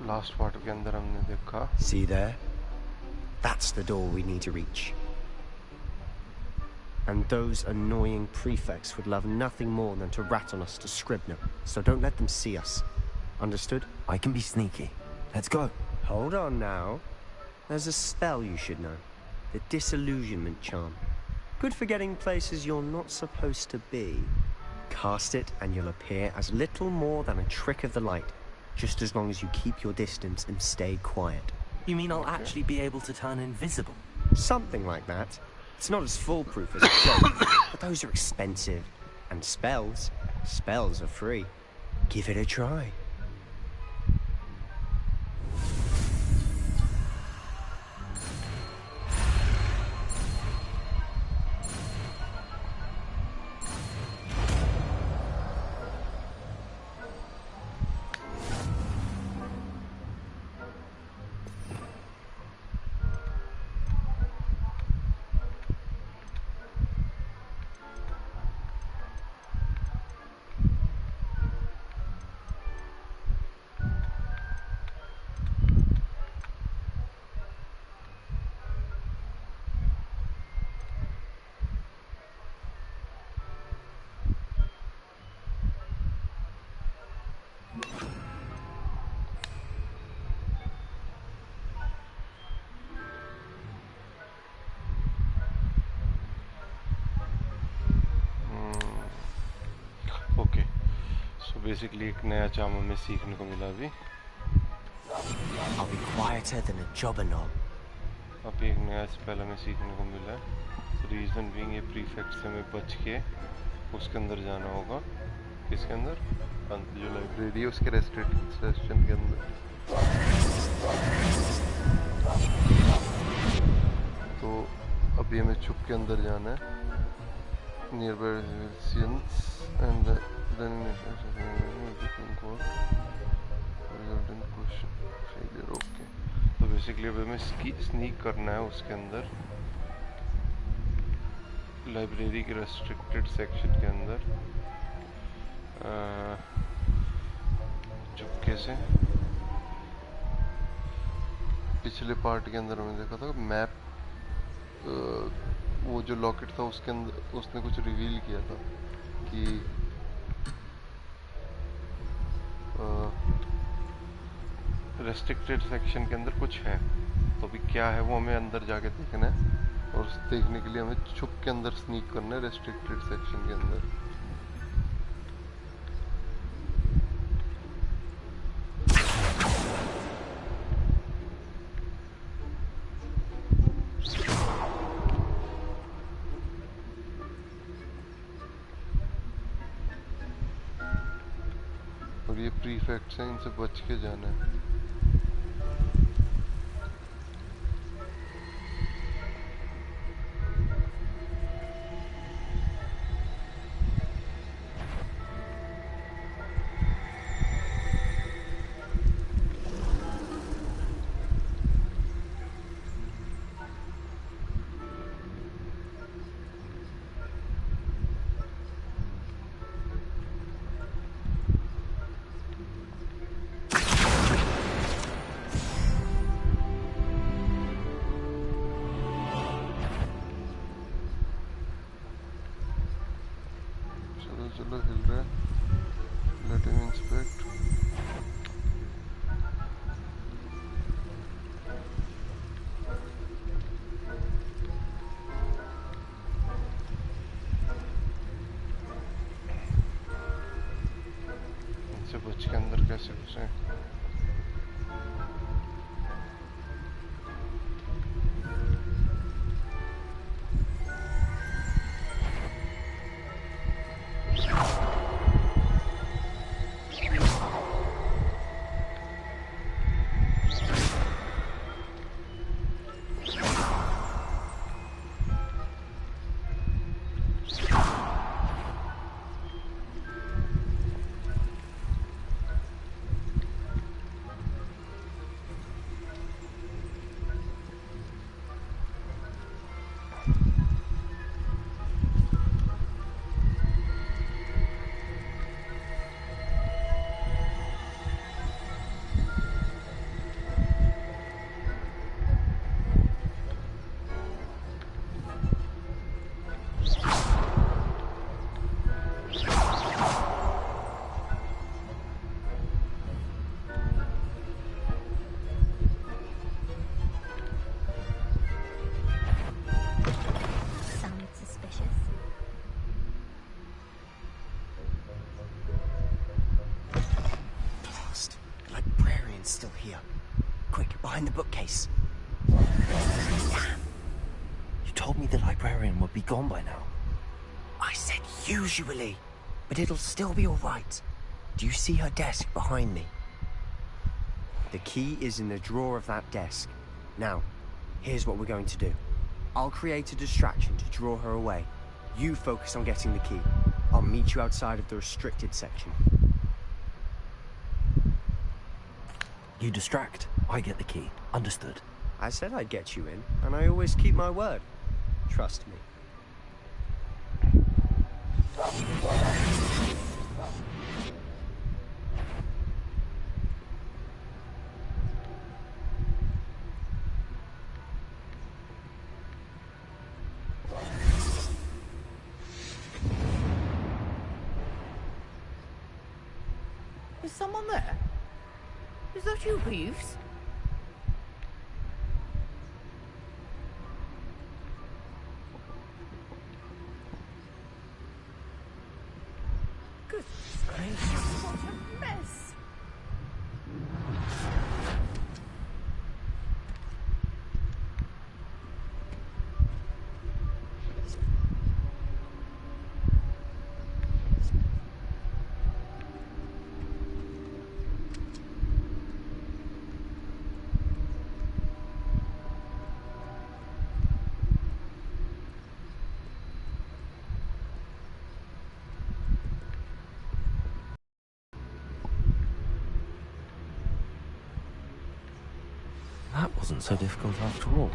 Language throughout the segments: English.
Last part के अंदर हमने देखा. See there? That's the door we need to reach. And those annoying prefects would love nothing more than to rat on us to Scribner. So don't let them see us. Understood? I can be sneaky. Let's go. Hold on now. There's a spell you should know. The Disillusionment Charm. Good for getting places you're not supposed to be. Cast it and you'll appear as little more than a trick of the light. Just as long as you keep your distance and stay quiet. You mean I'll actually be able to turn invisible? Something like that. It's not as foolproof as a cloak, but those are expensive. And spells are free. Give it a try. Basically एक नया चाम हमें सीखने को मिला अभी. I'll be quieter than a jobberknoll. अभी एक नया स्पेल हमें सीखने को मिला है. रीजन बीइंग ये प्रीफेक्ट से हमें बच के उसके अंदर जाना होगा. किसके अंदर? जो लाइब्रेरी है उसके रेस्ट्रिक्टेड सेक्शन के अंदर. तो अभी हमें छुप के अंदर जाना है. Near by and then okay. तो बेसिकली अब हमें स्नीक करना है उसके अंदर लाइब्रेरी के रेस्ट्रिक्टेड सेक्शन के अंदर चुपके से. पिछले पार्ट के अंदर हमने देखा था मैप, वो जो लॉकेट था उसके अंदर उसने कुछ रिवील किया था कि रेस्ट्रिक्टेड सेक्शन के अंदर कुछ है. तो अभी क्या है वो हमें अंदर जाके देखना है और उस देखने के लिए हमें छुप के अंदर स्नीक करना है रेस्ट्रिक्टेड सेक्शन के अंदर. और ये प्रीफेक्ट्स हैं, इनसे बच के जाना है. चलो हिल रहा है. Let him inspect. इनसे बच के अंदर कैसे घुसे? librarian's still here. Quick, behind the bookcase. You told me the librarian would be gone by now. I said usually, but it'll still be all right. Do you see her desk behind me? The key is in the drawer of that desk. Now, here's what we're going to do. I'll create a distraction to draw her away. You focus on getting the key. I'll meet you outside of the restricted section. You distract, I get the key. Understood. I said I'd get you in, and I always keep my word. Trust me. Is someone there? Is that you, Peeves? Goodness gracious, what a mess! That wasn't so difficult after all.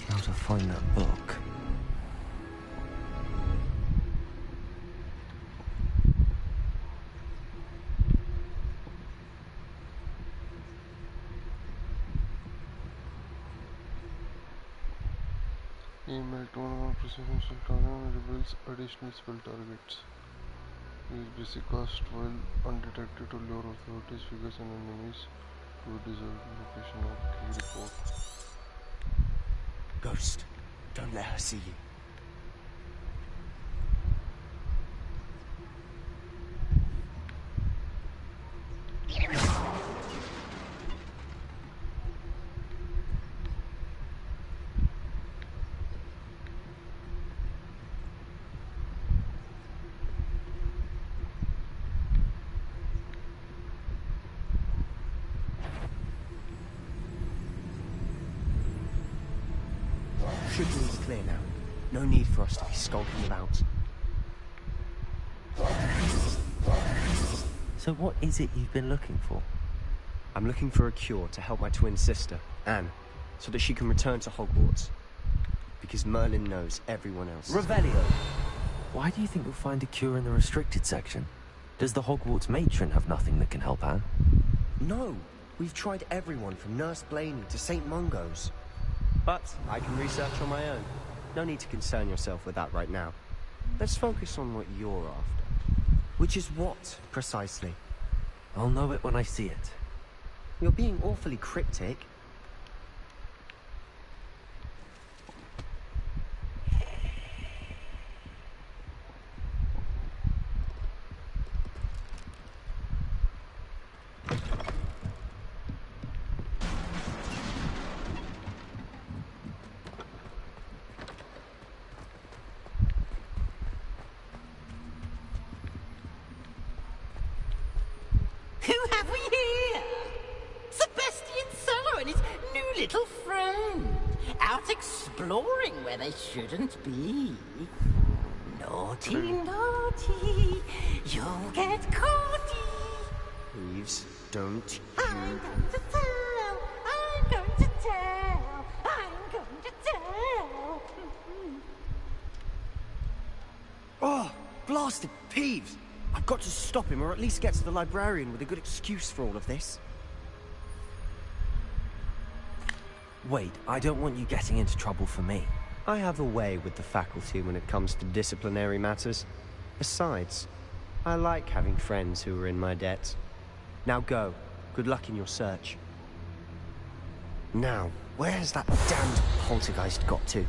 How to find that book. Email tournament precision spell target reveals additional spell targets. Use basic cast while undetected to lure authorities, figures and enemies to a deserted location of key report. Ghost, don't let her see you. Should be clear now. No need for us to be skulking about. So what is it you've been looking for? I'm looking for a cure to help my twin sister, Anne, so that she can return to Hogwarts. Because Merlin knows everyone else. Revelio! Why do you think you'll find a cure in the restricted section? Does the Hogwarts matron have nothing that can help Anne? No, we've tried everyone from Nurse Blaney to St. Mungo's. But I can research on my own. No need to concern yourself with that right now. Let's focus on what you're after. Which is what, precisely? I'll know it when I see it. You're being awfully cryptic. Who have we here? Sebastian Sallow and his new little friend. Out exploring where they shouldn't be. Naughty, naughty, you'll get caughty. Please, don't I'm you... going to tell, I'm going to tell, I'm going to tell. Oh, blasted Peeves! I've got to stop him, or at least get to the librarian with a good excuse for all of this. Wait, I don't want you getting into trouble for me. I have a way with the faculty when it comes to disciplinary matters. Besides, I like having friends who are in my debt. Now go. Good luck in your search. Now, where's that damned poltergeist got to?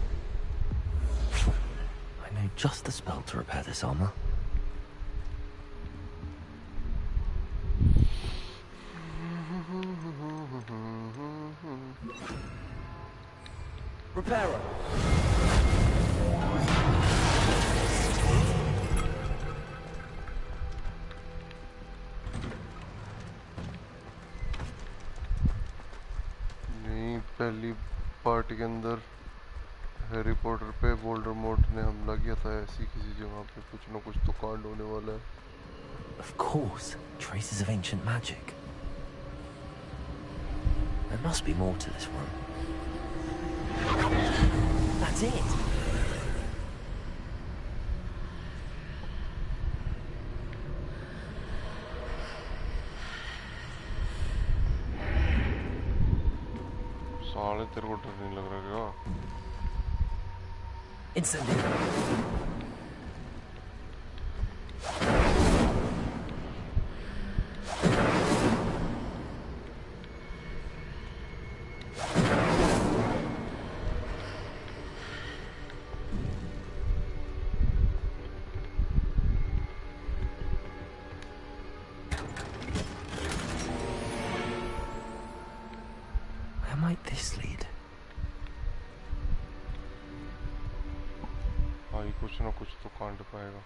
I know just the spell to repair this armor. Repairer. नहीं, पहली part के अंदर Harry Potter पे Voldemort ने हमला किया था, ऐसी किसी जगह पे कुछ ना कुछ तो कांड होने वाला है। Of course, traces of ancient magic. There must be more to this room. That's it. साले तेरे को डर नहीं लग रहा क्या? Incendiary. Where might this lead? भाई कुछ ना कुछ तो कांड पाएगा।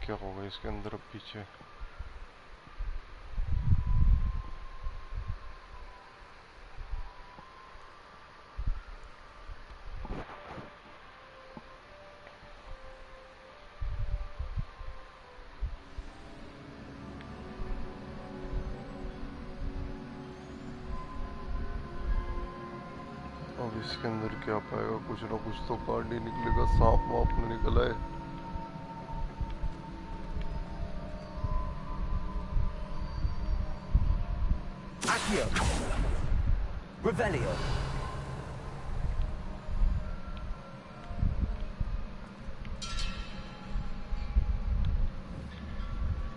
क्या होगा इसके अंदर अब पीछे? अब इसके अंदर क्या पाएगा? कुछ ना कुछ तो कांड ही निकलेगा। सांप वाप न निकल आए। Accio. Revelio.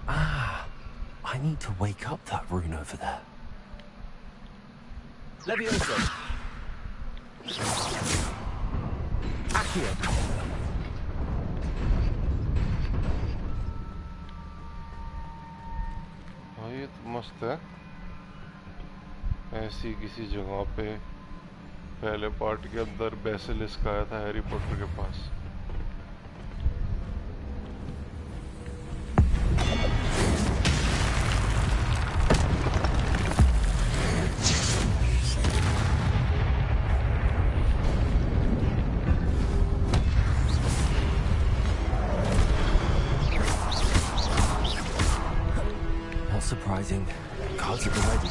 Ah, I need to wake up that rune over there. Levioso. Accio. हाँ ये तो मस्त है। ऐसी किसी जगह पे पहले पार्ट के अंदर बेसिलिस्क आया था हैरी पॉटर के पास। Not surprising. Cards at the ready.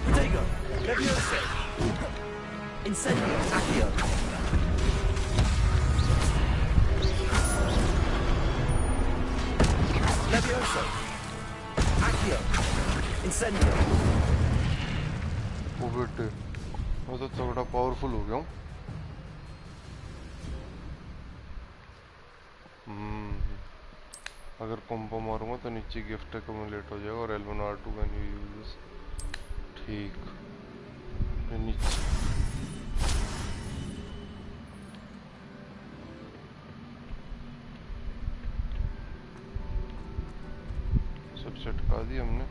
Protego. Levioso. Incendio. Accio. Levioso. Accio. Incendio. वो बेटे मैं तो तगड़ा पावरफुल हो गया हूँ। अगर कॉम्बो मारूंगा तो नीचे गिफ्ट एक्यूमुलेट हो जाएगा और L1 R2 when you use this. ठीक ये नीचे सब चटका दी हमने।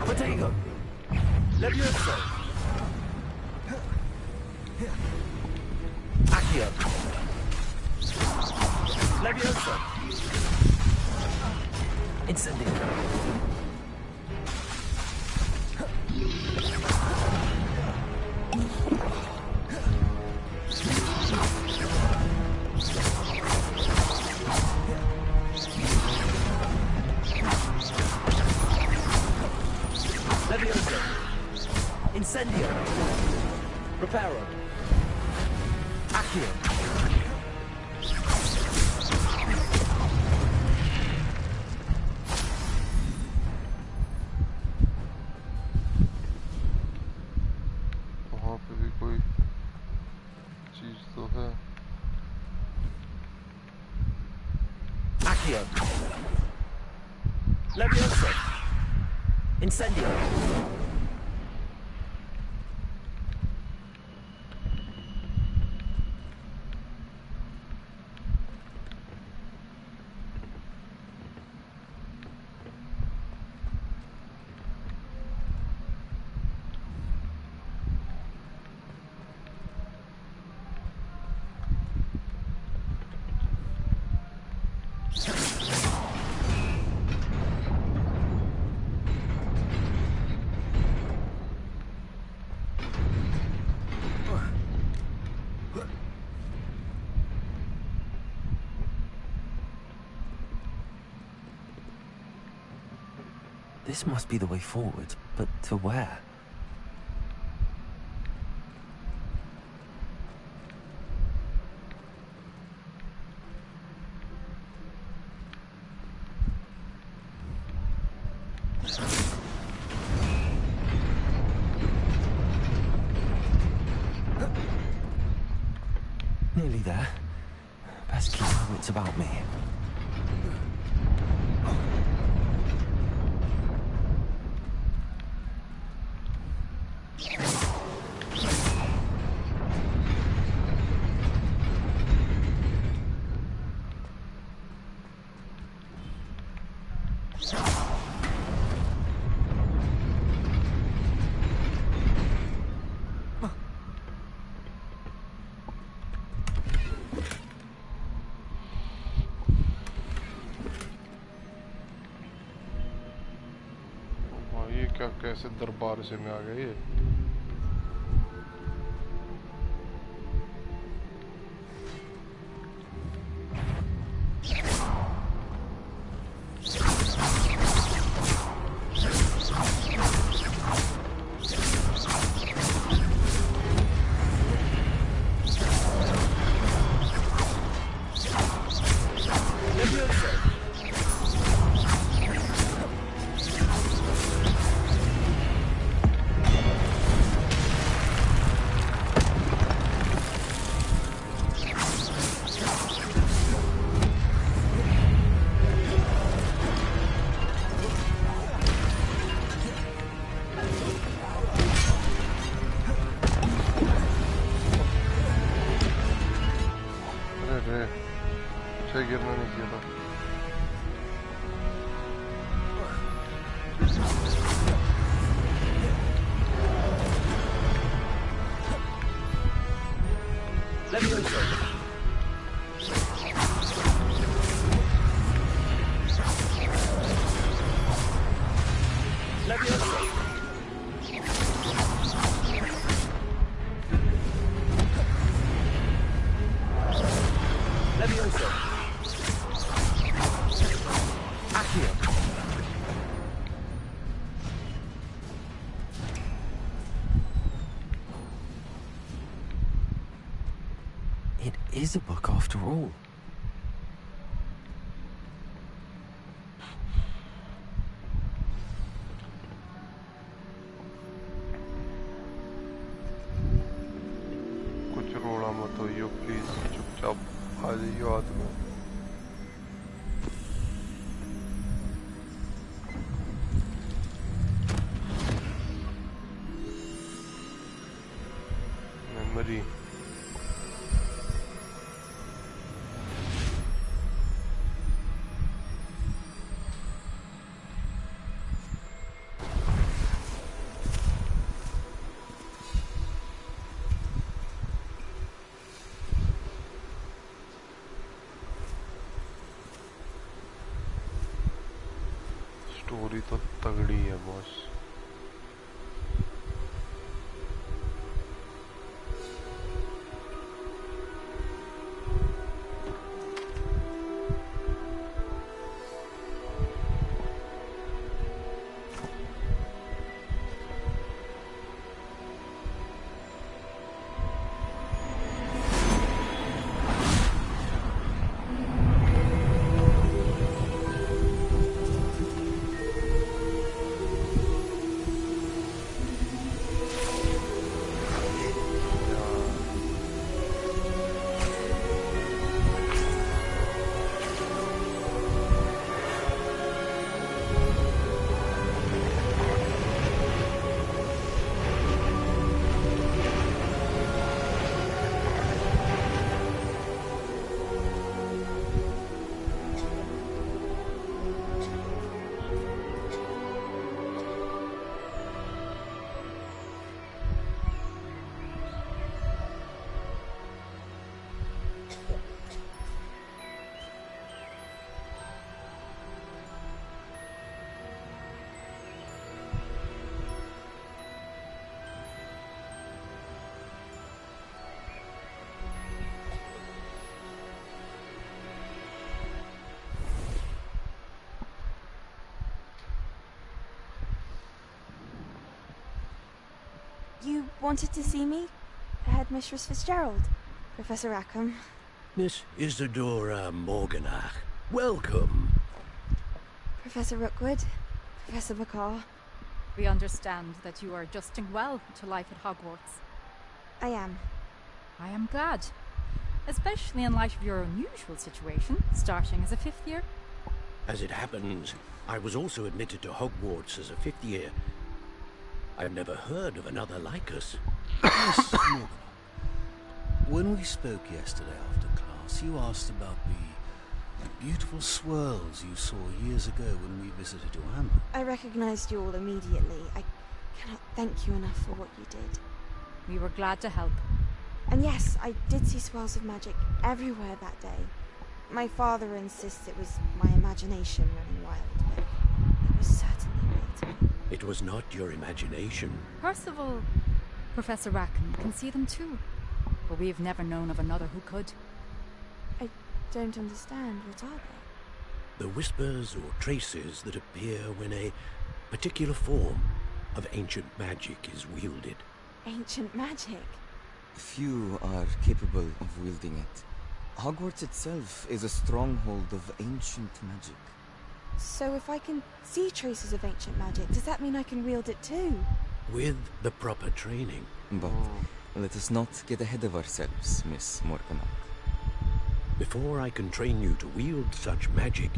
Protego. Levioso. Accio. Levioso. Incendio. Levioso. Incendio. Reparo. Accio. वहाँ Accio. Levioso. Incendio. This must be the way forward, but to where? Nearly there. Best keep my wits about me. ये क्या कैसे दरबार से में आ गए ये गिरना नहीं चाहिए था It is a book after all. कुछ रोना मत होइयो प्लीज चुपचाप आ जाइयो आदमी मेमोरी स्टोरी तो तगड़ी है boss You wanted to see me? Headmistress Fitzgerald? Professor Rackham? Miss Isadora Morganach, welcome. Professor Rookwood? Professor McCaw? We understand that you are adjusting well to life at Hogwarts. I am. I am glad. Especially in light of your unusual situation, starting as a 5th year. As it happens, I was also admitted to Hogwarts as a 5th year. I've never heard of another like us. Miss Morgan, when we spoke yesterday after class, you asked about the beautiful swirls you saw years ago when we visited your hamlet. I recognized you all immediately. I cannot thank you enough for what you did. We were glad to help. And yes, I did see swirls of magic everywhere that day. My father insists it was my imagination running wild, but it was certainly real. It was not your imagination. Percival, Professor Rackham can see them too. But we've never known of another who could. I don't understand. What are they? The whispers or traces that appear when a particular form of ancient magic is wielded. Ancient magic? Few are capable of wielding it. Hogwarts itself is a stronghold of ancient magic. So if I can see traces of ancient magic, does that mean I can wield it too? With the proper training. But let us not get ahead of ourselves, Miss Morganach. Before I can train you to wield such magic,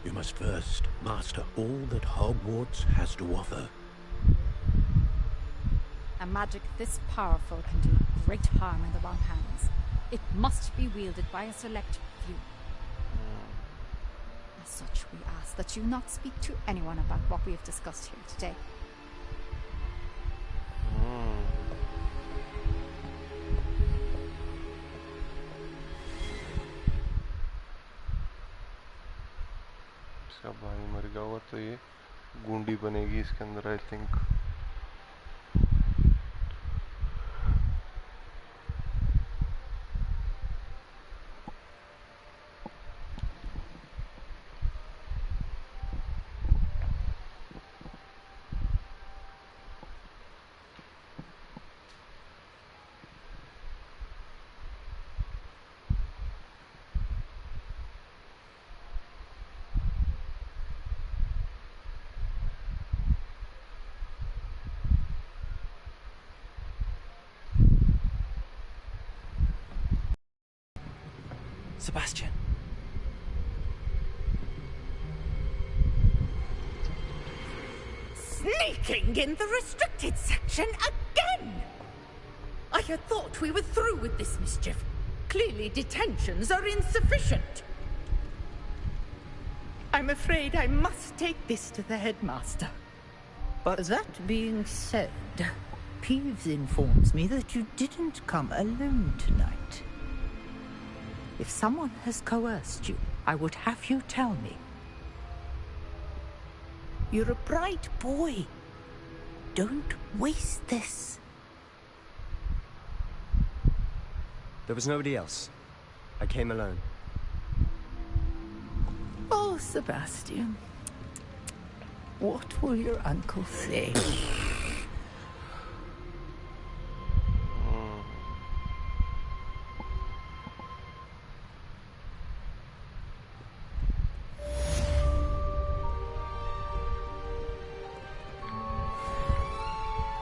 you must first master all that Hogwarts has to offer. A magic this powerful can do great harm in the wrong hands. It must be wielded by a select few. As such, we ask that you not speak to anyone about what we have discussed here today. इसका भाई मर गया होगा तो ये गूंडी बनेगी इसके अंदर I think Sebastian. Sneaking in the restricted section again! I had thought we were through with this mischief. Clearly detentions are insufficient. I'm afraid I must take this to the headmaster. But that being said, Peeves informs me that you didn't come alone tonight. If someone has coerced you, I would have you tell me. You're a bright boy. Don't waste this. There was nobody else. I came alone. Oh, Sebastian. What will your uncle say?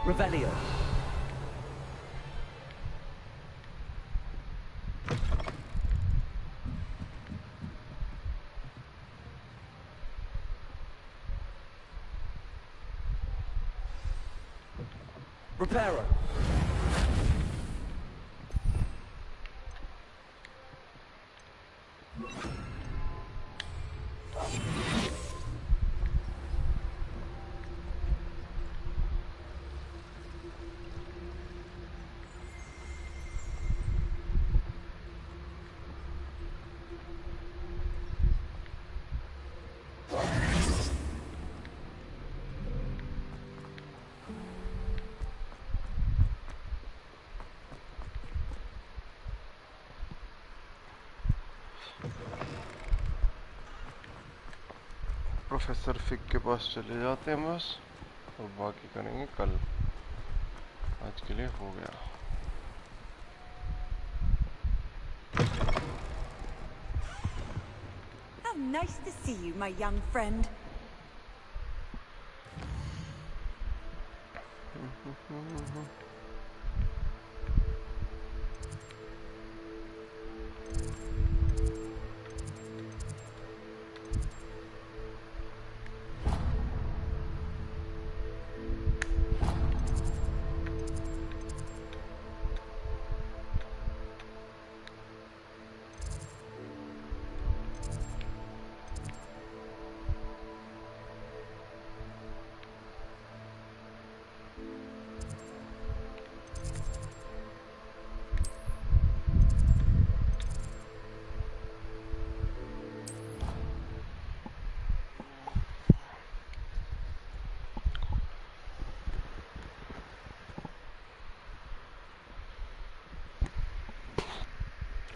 Revelio. Reparo. Professor फिक के पास चले जाते हैं बस और बाकी करेंगे कल आज के लिए हो गया। How nice to see you, my young friend.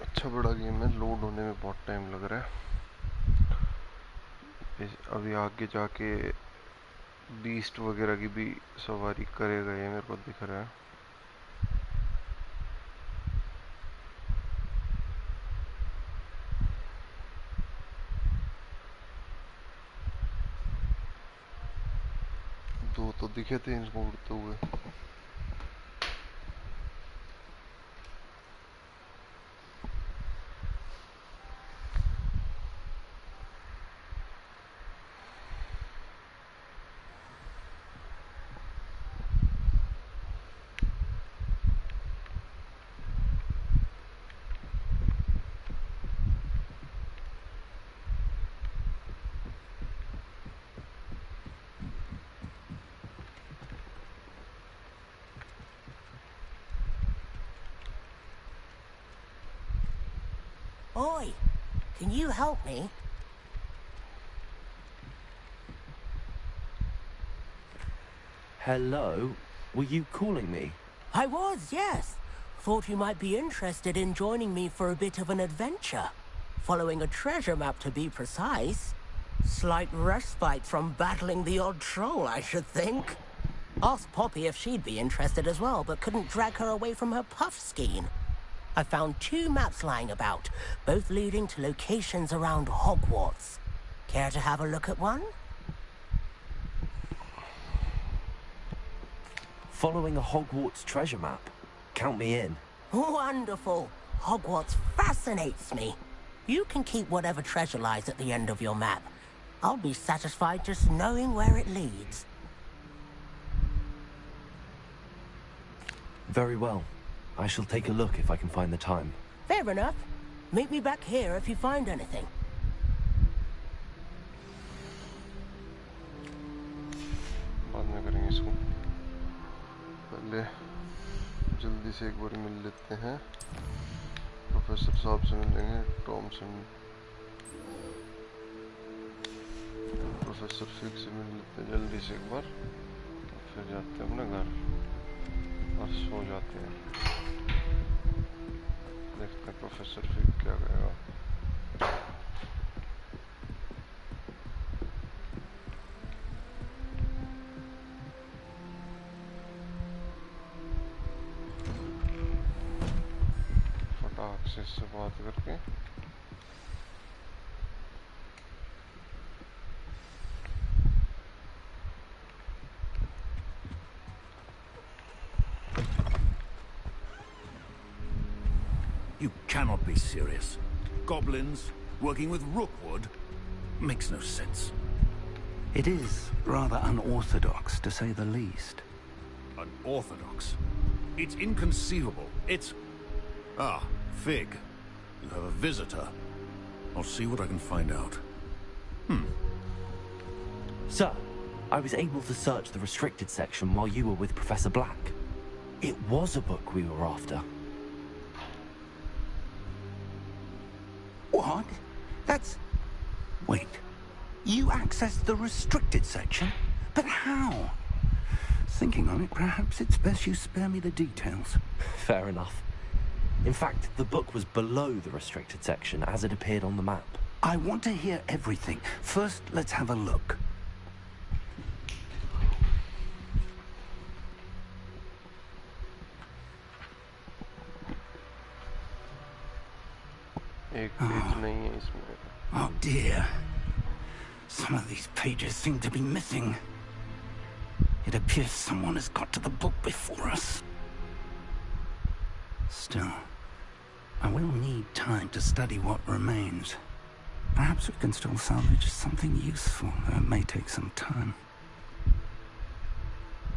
अच्छा बड़ा गेम है, लोड होने में बहुत टाइम लग रहा है। अभी आगे जाके बीस्ट वगैरह की भी सवारी करेगा ये मेरे को दिख रहा है। दो तो दिखे थे इनको उड़ते हुए। Oi, can you help me? Hello? Were you calling me? I was, yes. Thought you might be interested in joining me for a bit of an adventure. Following a treasure map, to be precise. Slight respite from battling the odd troll, I should think. Asked Poppy if she'd be interested as well, but couldn't drag her away from her puff skein. I found 2 maps lying about, both leading to locations around Hogwarts. Care to have a look at one? Following a Hogwarts treasure map? Count me in. Wonderful. Hogwarts fascinates me. You can keep whatever treasure lies at the end of your map. I'll be satisfied just knowing where it leads. Very well. I shall take a look if I can find the time. Fair enough. Meet me back here if you find anything. बाद में करेंगे इसको। पहले जल्दी से एक बार मिल लेते हैं। प्रोफेसर साहब से मिलेंगे, टॉम से प्रोफेसर फिग से मिल लेते हैं जल्दी से एक बार, फिर जाते हैं अपने घर और सो जाते हैं। देखते हैं प्रोफेसर फिग क्या कहेगा। फटाक से इससे बात करके You cannot be serious. Goblins working with Rookwood makes no sense. It is rather unorthodox, to say the least. Unorthodox? It's inconceivable. It's... Ah, Fig. You have a visitor. I'll see what I can find out. Sir, I was able to search the restricted section while you were with Professor Black. It was a book we were after. What? That's... Wait. You accessed the restricted section? But how? Thinking on it, perhaps it's best you spare me the details. Fair enough. In fact, the book was below the restricted section as it appeared on the map. I want to hear everything. First, let's have a look. एक page नहीं है इसमें. Oh dear. Some of these pages seem to be missing. It appears someone has got to the book before us. Still, I will need time to study what remains. Perhaps we can still salvage something useful, though it may take some time.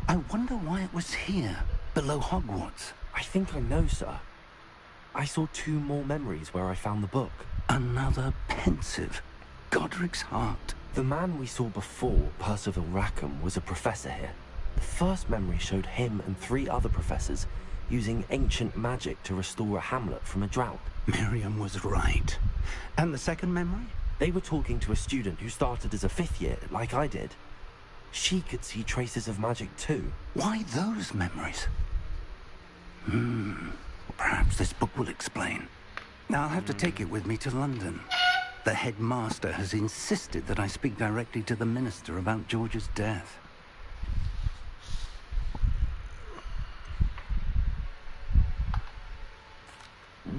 I wonder why it was here, below Hogwarts. I think I know, sir. I saw 2 more memories where I found the book. Another pensive. Godric's heart. The man we saw before, Percival Rackham, was a professor here. The first memory showed him and 3 other professors using ancient magic to restore a hamlet from a drought. Miriam was right. And the second memory? They were talking to a student who started as a 5th year, like I did. She could see traces of magic too. Why those memories? Perhaps this book will explain. Now I'll have to take it with me to London. The headmaster has insisted that I speak directly to the minister about George's death.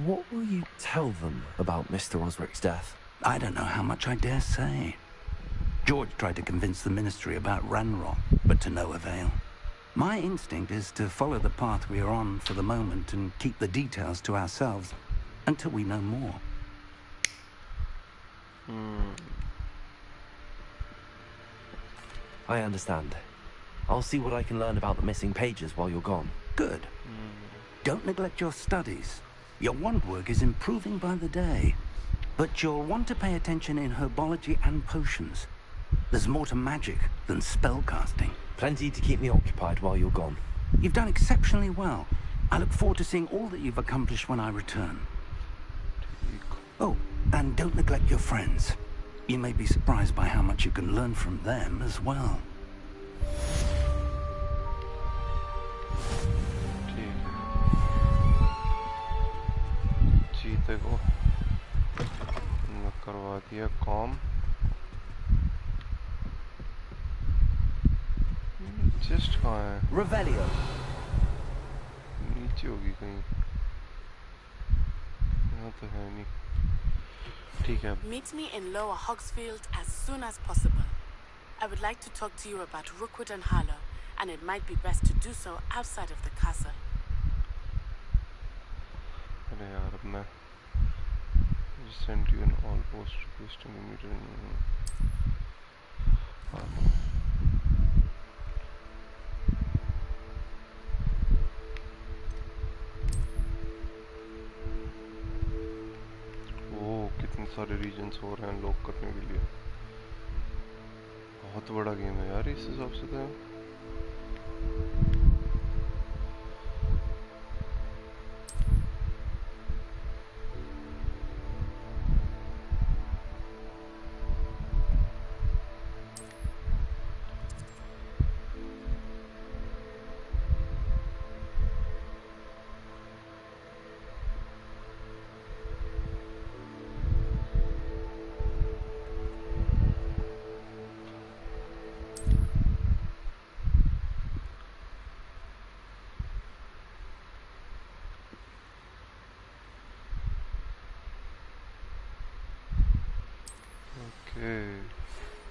What will you tell them about Mr. Osric's death? I don't know how much I dare say. George tried to convince the ministry about Ranrock, but to no avail. My instinct is to follow the path we are on for the moment and keep the details to ourselves until we know more. I understand. I'll see what I can learn about the missing pages while you're gone. Good. Don't neglect your studies. Your wand work is improving by the day. But you'll want to pay attention in herbology and potions. There's more to magic than spellcasting. Plenty to keep me occupied while you're gone. You've done exceptionally well. I look forward to seeing all that you've accomplished when I return. Oh, and don't neglect your friends. You may be surprised by how much you can learn from them as well. चीते को करवा दिया काम. Chest कहाँ है? Revelio. नीचे होगी कहीं. यहाँ तो है नहीं. ठीक है. Meet me in Lower Hogsfield as soon as possible. I would like to talk to you about Rookwood and Harlow, and it might be best to do so outside of the castle. अरे यार अब मैं send you an all post requesting immediate. कितने सारे regions हो रहे हैं lock करने के लिए. बहुत बड़ा गेम है यार इस हिसाब से तो.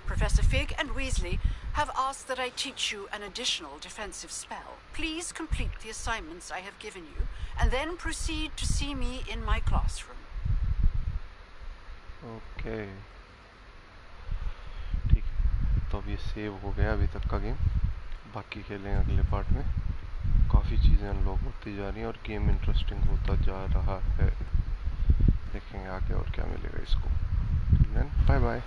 Professor Fig and Weasley have asked that I teach you an additional defensive spell. Please complete the assignments I have given you, and then proceed to see me in my classroom. Okay. ठीक है. तो अब ये save हो गया अभी तक का गेम. बाकी खेलेंगे अगले पार्ट में. काफ़ी चीज़ें अनलॉक होती जा रही हैं और गेम इंटरेस्टिंग होता जा रहा है. देखेंगे आगे और क्या मिलेगा इसको. Bye bye.